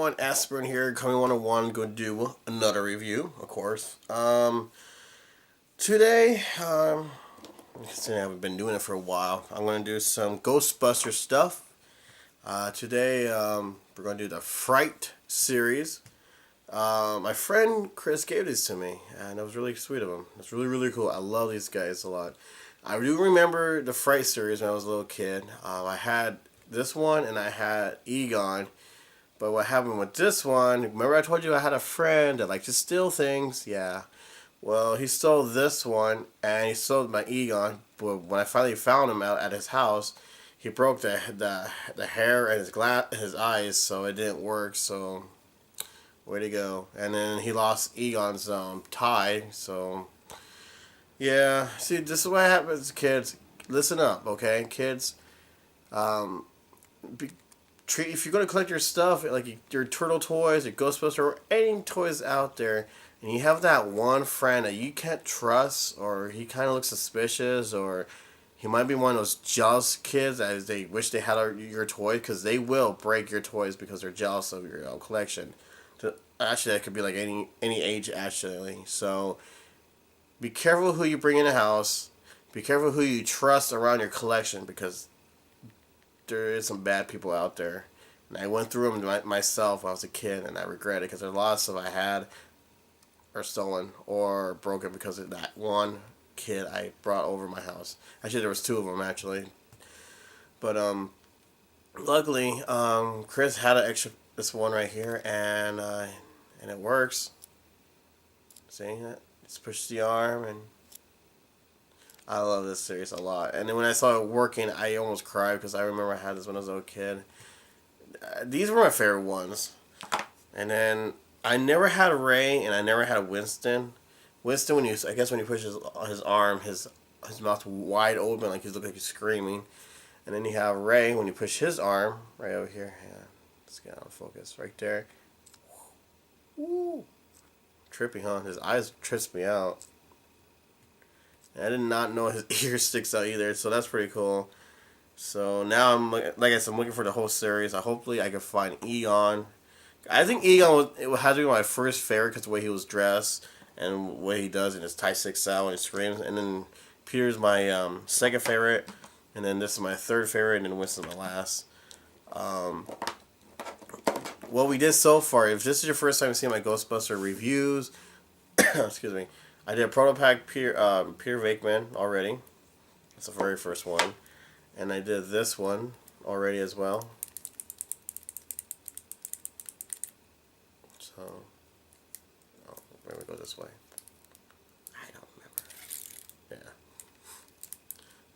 everyone, Aspirin here, Coming 101, going to do another review, of course. Today, considering I haven't been doing it for a while, I'm going to do some Ghostbuster stuff. Today, we're going to do the Fright series. My friend Chris gave this to me, and it was really sweet of him. It's really, really cool. I love these guys a lot. I do remember the Fright series when I was a little kid. I had this one, and I had Egon. But what happened with this one, remember I told you I had a friend that liked to steal things? Yeah. Well, he stole this one, and he stole my Egon. But when I finally found him out at his house, he broke the hair and his eyes, so it didn't work. So, way to go. And then he lost Egon's tie. So, yeah. See, this is what happens, kids. Listen up, okay, kids. Be, if you're going to collect your stuff, like your turtle toys, your Ghostbuster, or any toys out there, and you have that one friend that you can't trust, or he kind of looks suspicious, or he might be one of those jealous kids as they wish they had your toy, because they will break your toys because they're jealous of your collection. Actually, that could be like any age, actually. So, be careful who you bring in the house. Be careful who you trust around your collection, because there is some bad people out there. And I went through them myself when I was a kid, and I regret it because there's a lot of stuff I had are stolen or broken because of that one kid I brought over my house. Actually, there was two of them, actually. But, luckily, Chris had this one right here, and it works. See that? Just push the arm, and I love this series a lot. And then when I saw it working, I almost cried because I remember I had this when I was a little kid. These were my favorite ones. And then I never had Ray, and I never had Winston. Winston, when you push his arm, his mouth wide open, like like he's screaming. And then you have Ray when you push his arm right over here. Yeah, let's get out of focus right there. Woo, trippy, huh? His eyes trips me out. I did not know his ear sticks out either, so that's pretty cool. So now I'm looking for the whole series. Hopefully I can find Egon. I think Egon had to be my first favorite because the way he was dressed and what he does and his tie sticks out and he screams. And then Peter's my second favorite, and then this is my third favorite, and then Winston's my last. What we did so far, if this is your first time seeing my Ghostbuster reviews, excuse me. I did a prototype Peter Venkman already. That's the very first one. And I did this one already as well. So, maybe we go this way. I don't remember. Yeah.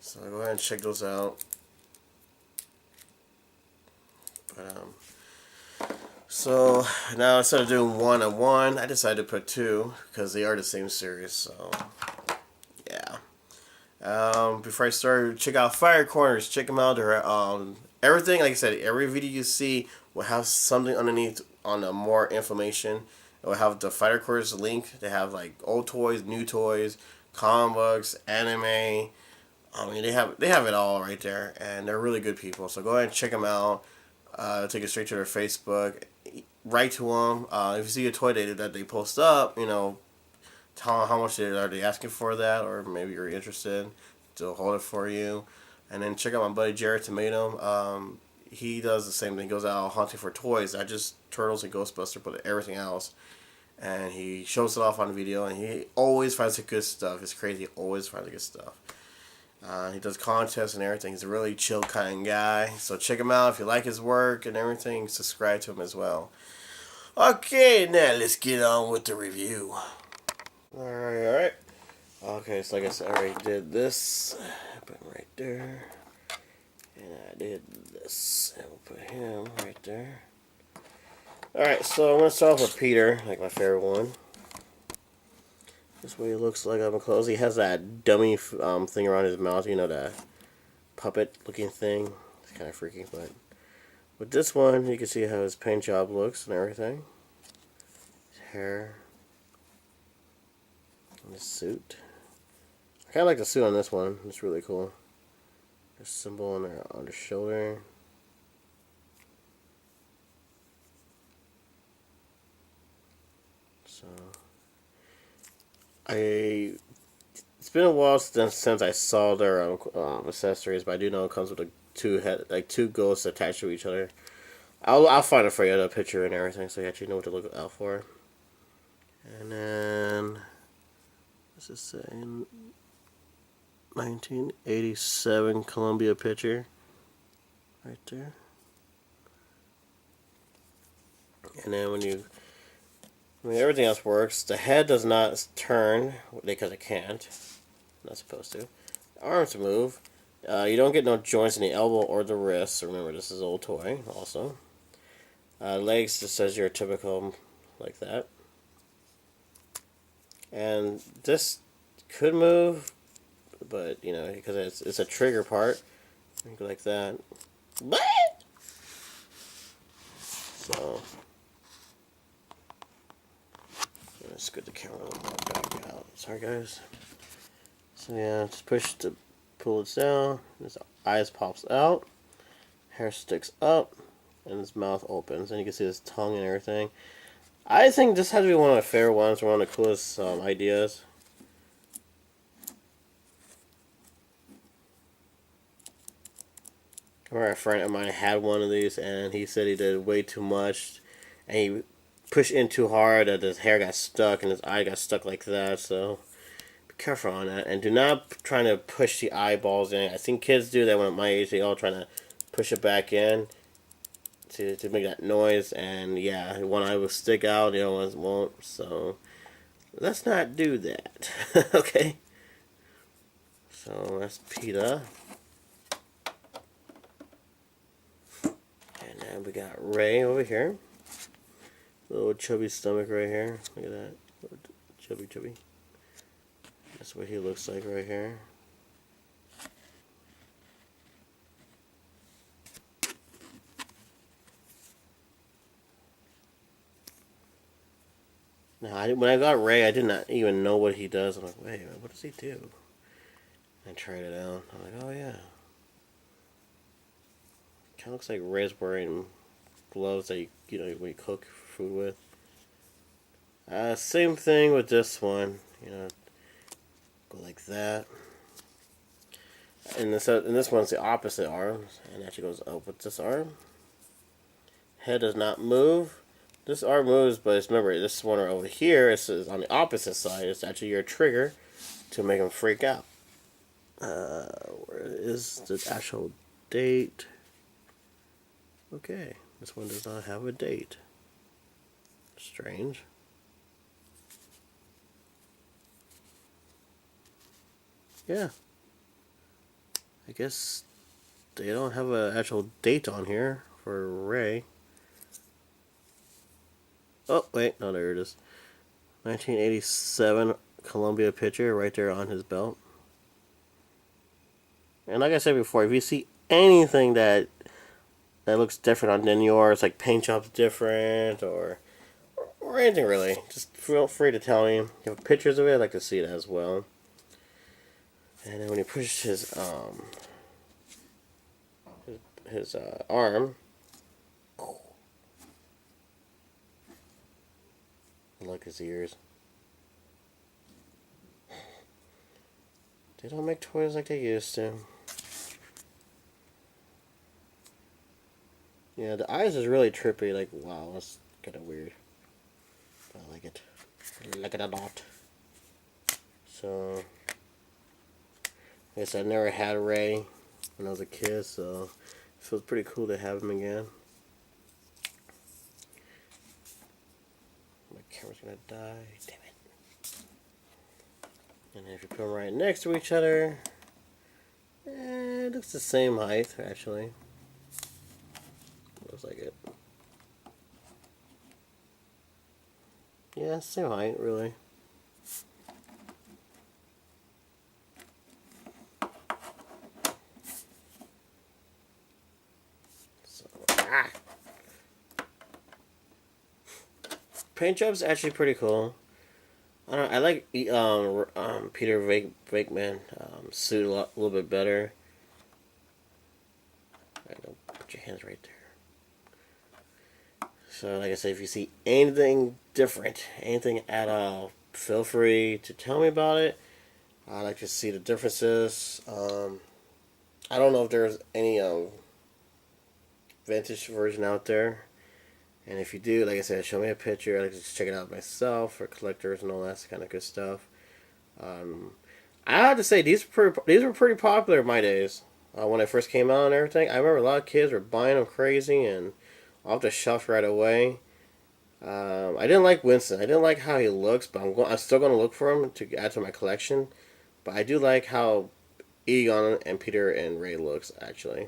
So go ahead and check those out. But, so now instead of doing one-on-one, I decided to put two because they are the same series. So yeah. Before I start, check out Fire Corners. Check them out. They're everything. Like I said, every video you see will have something underneath on the more information. It will have the Fire Corners link. They have like old toys, new toys, comic books, anime. I mean, they have it all right there, and they're really good people. So go ahead and check them out. Take it straight to their Facebook. Write to them. If you see a toy that they post up, tell them how much are they asking for that, or maybe you're interested. They'll hold it for you. And then check out my buddy Jared Tomato. He does the same thing. He goes out hunting for toys, not just turtles and Ghostbuster, but everything else. And he shows it off on video, and he always finds the good stuff. It's crazy. He always finds the good stuff. He does contests and everything. He's a really chill kind of guy. So check him out if you like his work and everything. Subscribe to him as well. Okay, now let's get on with the review. Alright. Okay, so like I said, I already did this. Put him right there. And I did this. And we'll put him right there. Alright, so I'm going to start off with Peter, like my favorite one. This is what he looks like up close. He has that dummy thing around his mouth, that puppet looking thing. It's kind of freaky, but with this one, you can see how his paint job looks and everything. His hair. And his suit. I kind of like the suit on this one. It's really cool. The symbol on the shoulder. So it's been a while since I saw their accessories, but I do know it comes with two ghosts attached to each other. I'll find it for you, the picture and everything, so you actually know what to look out for. And then let's just say 1987 Columbia picture, right there. And then when everything else works, the head does not turn because it can't. Not supposed to. The arms move. You don't get no joints in the elbow or the wrist. So remember, this is an old toy also. Legs just says you're typical like that. And this could move, but you know, because it's a trigger part. You go like that. So let's get the camera a little more back out. Sorry guys. So yeah, just pull it down. His eyes pops out. Hair sticks up. And his mouth opens. And you can see his tongue and everything. I think this has to be one of my favorite ones. One of the coolest ideas. I remember a friend of mine had one of these. And he said he did way too much. And he pushed in too hard that his hair got stuck. And his eye got stuck like that. So be careful on that. And do not try to push the eyeballs in. I think kids do that when at my age. They all trying to push it back in. To make that noise, and yeah, one eye will stick out, the other ones won't, so let's not do that. Okay, so that's PETA, and then we got Ray over here, little chubby stomach right here, look at that, chubby, that's what he looks like right here. Now, when I got Ray, I did not even know what he does. I'm like, wait a minute, what does he do? I tried it out. I'm like, oh yeah. Kind of looks like Ray's wearing gloves that you know when you cook food with. Same thing with this one. You know, go like that. And this one's the opposite arm, and it actually goes up with this arm. Head does not move. This arm moves, but remember, this one over here is on the opposite side. It's actually your trigger to make them freak out. Where is the actual date? Okay, this one does not have a date. Strange. Yeah. I guess they don't have an actual date on here for Ray. Oh, wait. No, there it is. 1987 Columbia picture right there on his belt. And like I said before, if you see anything that looks different than yours, like paint job's different or anything really, just feel free to tell me. If you have pictures of it, I'd like to see it as well. And then when he pushes his arm, I like his ears. They don't make toys like they used to. Yeah, the eyes is really trippy. Like, wow, that's kind of weird. But I like it. I like it a lot. So, I guess I never had Ray when I was a kid, so it feels pretty cool to have him again. My camera's gonna die. Damn it. And if you put them right next to each other, it looks the same height, actually. Looks like it. Yeah, same height, really. So, paint job's actually pretty cool. I like Peter Venkman suit a little bit better. Alright, don't put your hands right there. So, like I said, if you see anything different, anything at all, feel free to tell me about it. I like to see the differences. I don't know if there's any vintage version out there. And if you do, like I said, show me a picture. I like to just check it out myself for collectors and all that kind of good stuff. Um, I have to say these were pretty popular in my days when I first came out and everything. I remember a lot of kids were buying them crazy and off the shelf right away. I didn't like Winston. I didn't like how he looks, but I'm still going to look for him to add to my collection. But I do like how Egon and Peter and Ray looks. Actually,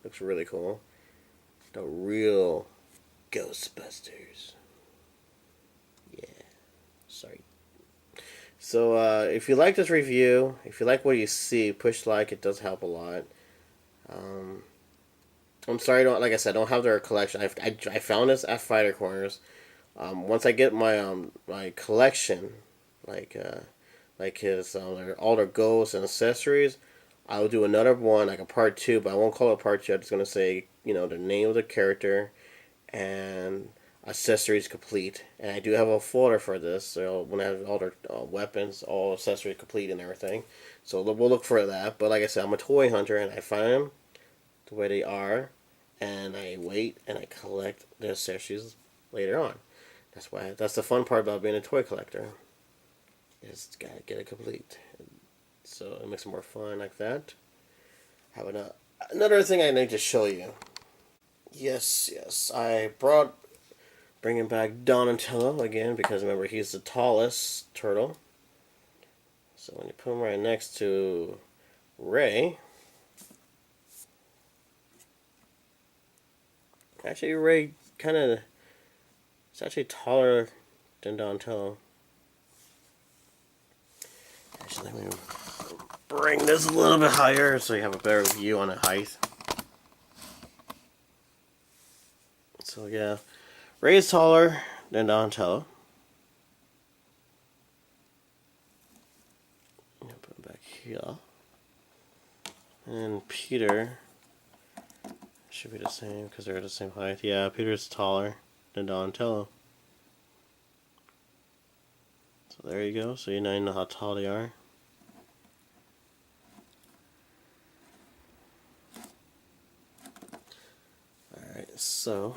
looks really cool. The real Ghostbusters. Yeah. Sorry. So, if you like this review, if you like what you see, push like. It does help a lot. I'm sorry, like I said, I don't have their collection. I found this at Fighter Corners. Once I get my collection, like his all their ghosts and accessories, I will do another one, like a part two, but I won't call it part two. I'm just gonna say, the name of the character and accessories complete. And I do have a folder for this, so when I have all their weapons, all accessories complete and everything. So we'll look for that. But like I said, I'm a toy hunter, and I find them the way they are, and I wait and I collect the accessories later on. That's the fun part about being a toy collector. Is gotta get it complete. So it makes it more fun like that. Have another thing I need to show you. Yes, I bringing back Donatello again because remember he's the tallest turtle. So when you put him right next to Ray, actually Ray it's actually taller than Donatello. Actually, let me bring this a little bit higher so you have a better view on the height. So yeah, Ray is taller than Donatello. Put him back here. And Peter should be the same because they're the same height. Yeah, Peter's taller than Donatello. So there you go. So you know how tall they are. Alright, so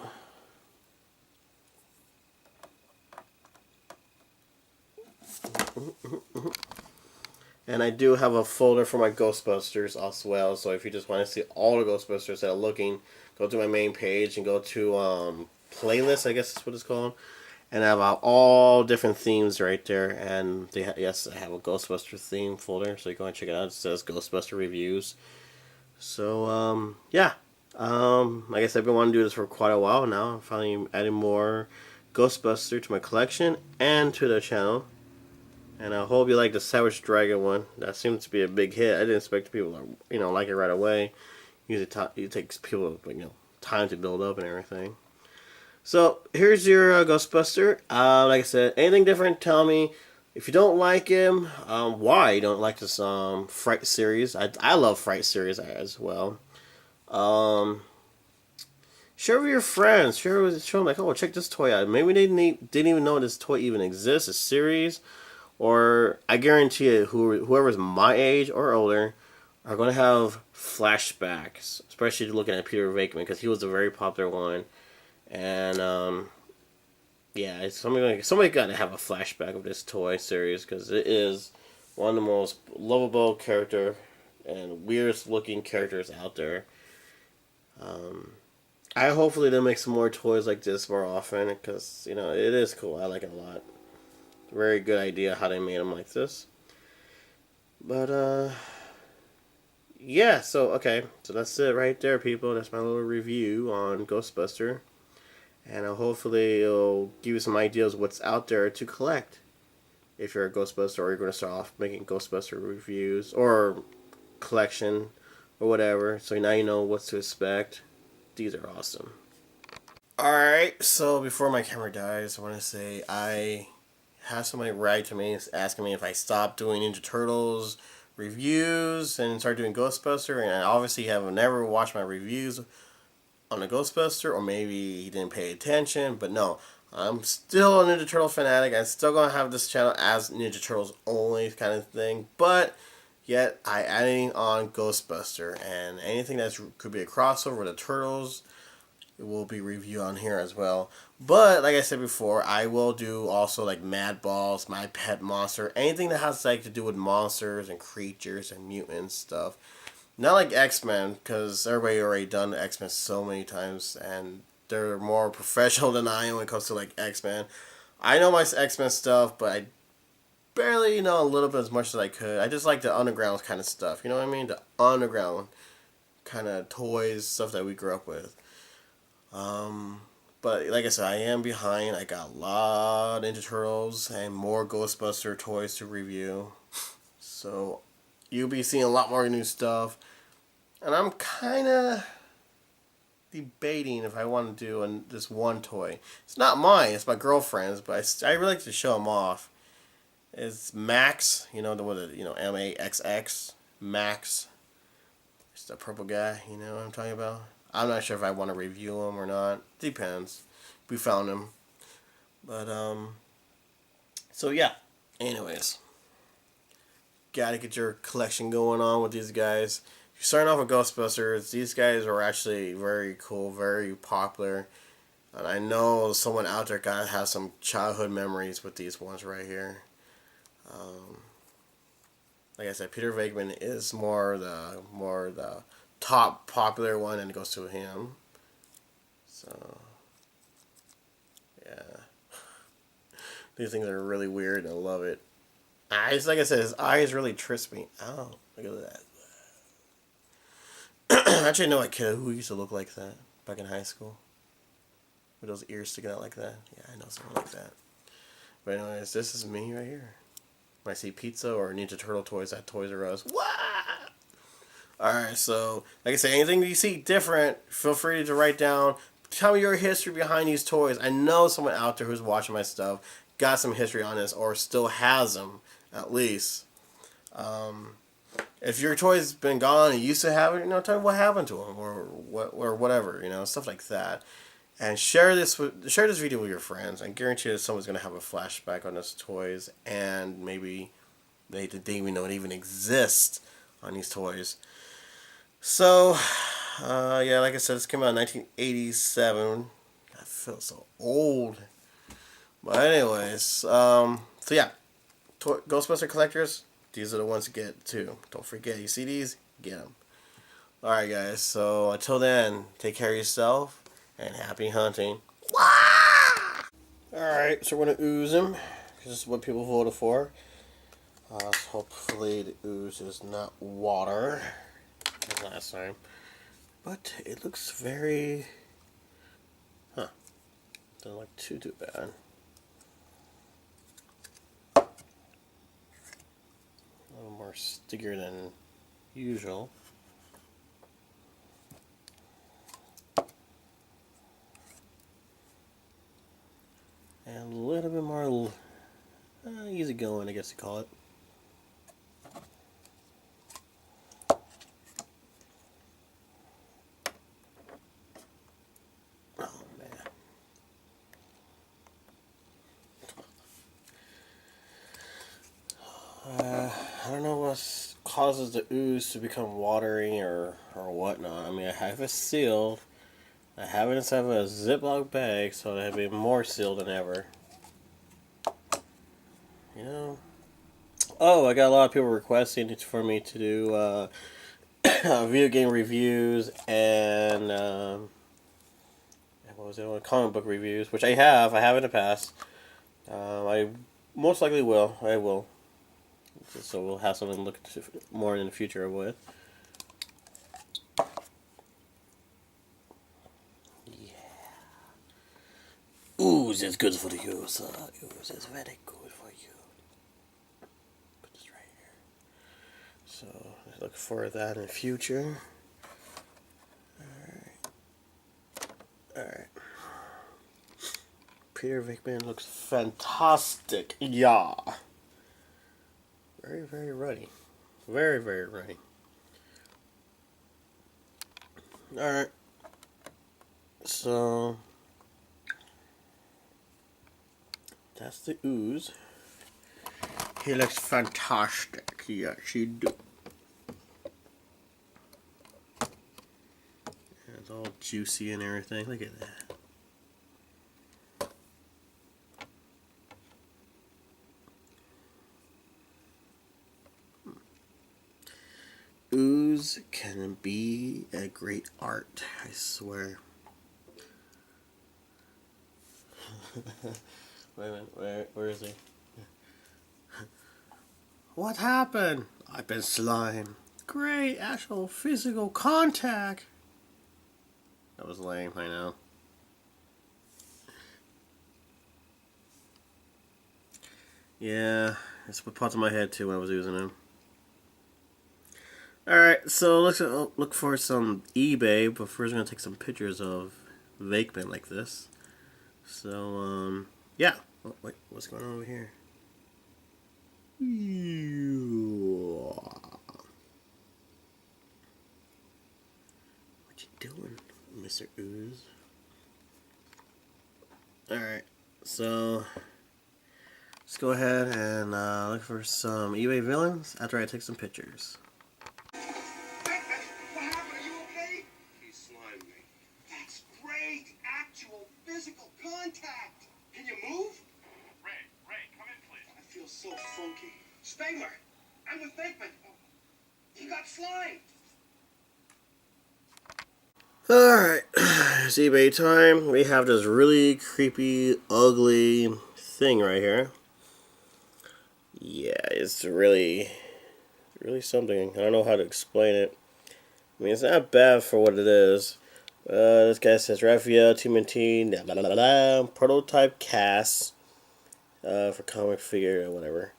and I do have a folder for my Ghostbusters as well, so if you just want to see all the Ghostbusters that are looking, go to my main page and go to playlist, I guess that's what it's called, and I have all different themes right there, and yes, I have a Ghostbuster theme folder, so you go and check it out. It says Ghostbuster Reviews. So, yeah. Like I said, I've been wanting to do this for quite a while now. I'm finally adding more Ghostbuster to my collection and to the channel. And I hope you like the Savage Dragon one. That seems to be a big hit. I didn't expect people to, like it right away. Usually it takes people, time to build up and everything. So, here's your Ghostbuster. Like I said, anything different, tell me. If you don't like him, why you don't like this Fright series. I love Fright series as well. Share with your friends. Show them like, oh, check this toy out. Maybe they didn't even know this toy even exists. A series. Or I guarantee you, whoever's my age or older are going to have flashbacks, especially looking at Peter Venkman because he was a very popular one, and yeah, somebody got to have a flashback of this toy series because it is one of the most lovable character and weirdest looking characters out there. I hopefully they'll make some more toys like this more often because it is cool. I like it a lot. Very good idea how they made them like this. But, yeah, so that's it right there, people. That's my little review on Ghostbuster. And hopefully it'll give you some ideas what's out there to collect. If you're a Ghostbuster or you're going to start off making Ghostbuster reviews or collection or whatever. So now you know what to expect. These are awesome. Alright, so before my camera dies, I want to say I have somebody write to me asking me if I stop doing Ninja Turtles reviews and start doing Ghostbuster, and I obviously have never watched my reviews on a Ghostbuster, or maybe he didn't pay attention. But no, I'm still a Ninja Turtle fanatic. I'm still gonna have this channel as Ninja Turtles only kind of thing. But yet I adding on Ghostbuster, and anything that could be a crossover with the Turtles, it will be reviewed on here as well. But like I said before, I will do also like Mad Balls, My Pet Monster, anything that has like to do with monsters and creatures and mutants stuff. Not like X-Men, because everybody already done X-Men so many times, and they're more professional than I am when it comes to like X-Men. I know my X-Men stuff, but I barely know a little bit as much as I could. I just like the underground kind of stuff. You know what I mean? The underground kind of toys, stuff that we grew up with. But like I said, I am behind. I got a lot of Ninja Turtles and more Ghostbuster toys to review. So you'll be seeing a lot more new stuff. And I'm kind of debating if I want to do this one toy. It's not mine. It's my girlfriend's, but I really like to show them off. It's Max. You know, the one that, Maxx. Max. It's the purple guy. You know what I'm talking about? I'm not sure if I want to review him or not. Depends. We found him. But, so yeah. Anyways. Gotta get your collection going on with these guys. If you're starting off with Ghostbusters, these guys are actually very cool, very popular. And I know someone out there gotta have some childhood memories with these ones right here. Like I said, Peter Venkman is more the top popular one, and it goes to him. So yeah, these things are really weird, and I love it. Eyes, like I said, his eyes really trips me. Oh, look at that. Actually, I know a kid who used to look like that back in high school, with those ears sticking out like that. Yeah, I know someone like that. But anyways, this is me right here. When I see pizza or Ninja Turtle toys at Toys R Us. Wow! Alright, so, like I said, anything you see different, feel free to write down. Tell me your history behind these toys. I know someone out there who's watching my stuff got some history on this, or still has them, at least. If your toy's been gone and you used to have it, tell me what happened to them, or whatever, stuff like that. And share this video with your friends. I guarantee you someone's going to have a flashback on these toys, and maybe they didn't even know it even exists on these toys. So, yeah, like I said, this came out in 1987. I feel so old. But anyways, so yeah, Ghostbuster collectors, these are the ones to get too. Don't forget, you see these? Get them. Alright guys, so until then, take care of yourself. And happy hunting. Alright, so we're going to ooze him. This is what people voted for. Hopefully the ooze is not water as last time. But it looks very... doesn't look too bad. A little more stickier than usual. And a little bit more easy going, I guess you call it. Oh man. I don't know what causes the ooze to become watery or whatnot. I mean, I have it sealed. I have it inside of a Ziploc bag, so it'll be more sealed than ever. Oh, I got a lot of people requesting for me to do video game reviews and what was it? Comic book reviews, which I have in the past. I most likely will. I will. So we'll have something to look more in the future with. Ooze is good for you, sir. Ooze is very good for you. Put this right here. So, look for that in the future. Alright. Peter Venkman looks fantastic. Yeah. Very, very runny. Very, very runny. Alright. So that's the ooze. He looks fantastic. Yes, he do. It's all juicy and everything. Look at that. Ooze can be a great art, I swear. Wait a minute, where is he? What happened? I've been slime. Great, actual physical contact. That was lame, I know. Yeah, that's what popped in my head too when I was using him. Alright, so let's look for some eBay, but first I'm going to take some pictures of Venkman like this. So, yeah. Oh, wait, what's going on over here? What you doing, Mr. Ooze? Alright, so let's go ahead and look for some eBay villains after I take some pictures. Physical contact. Can you move? Ray, come in, please. I feel so funky. Spengler, I'm with Venkman. He got slimed. Alright, it's eBay time. We have this really creepy, ugly thing right here. Yeah, it's really something. I don't know how to explain it. I mean, it's not bad for what it is. This guy says Raffia, TMNT, prototype cast for comic figure or whatever.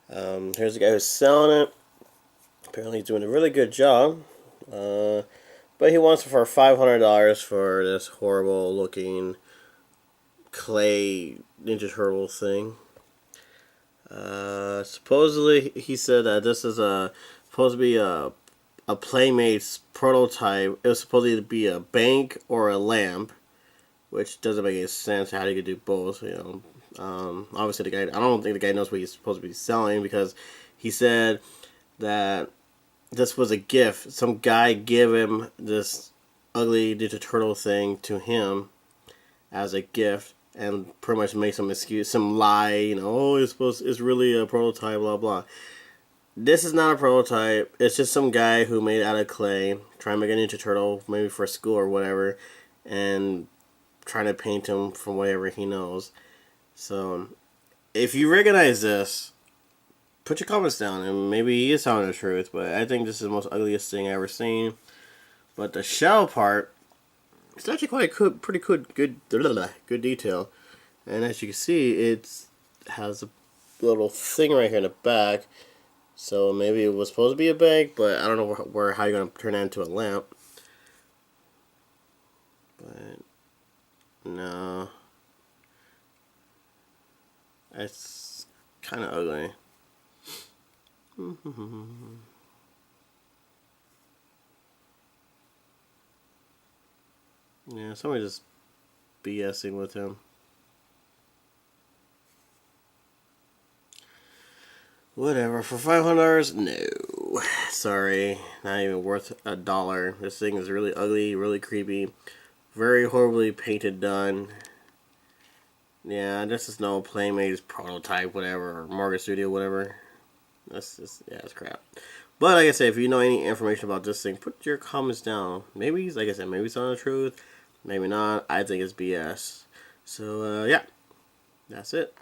Here's the guy who's selling it. Apparently he's doing a really good job. But he wants it for $500 for this horrible looking clay Ninja Turtle thing. Supposedly he said that this is supposed to be a Playmate's prototype. It was supposed to be a bank or a lamp, which doesn't make any sense. How do you do both? You know, obviously the guy. I don't think the guy knows what he's supposed to be selling, because he said that this was a gift. Some guy gave him this ugly Ninja Turtle thing to him as a gift, and pretty much made some excuse, some lie. You know, oh, it's really a prototype, blah blah. This is not a prototype. It's just some guy who made it out of clay, trying to make a Ninja Turtle, maybe for school or whatever, and trying to paint him from whatever he knows. So, if you recognize this, put your comments down, and maybe he is telling the truth, but I think this is the most ugliest thing I've ever seen. But the shell part, it's actually quite good, pretty good detail. And as you can see, it has a little thing right here in the back. So maybe it was supposed to be a bank, but I don't know how you're going to turn that into a lamp. But no, it's kind of ugly. Yeah, somebody just BSing with him. Whatever, for $500? No. Sorry, not even worth $1. This thing is really ugly, really creepy, very horribly painted done. Yeah, this is no Playmate's prototype, whatever, or Market Studio, whatever. That's just, yeah, it's crap. But like I said, if you know any information about this thing, put your comments down. Maybe, like I said, maybe it's telling the truth, maybe not. I think it's BS. So, yeah, that's it.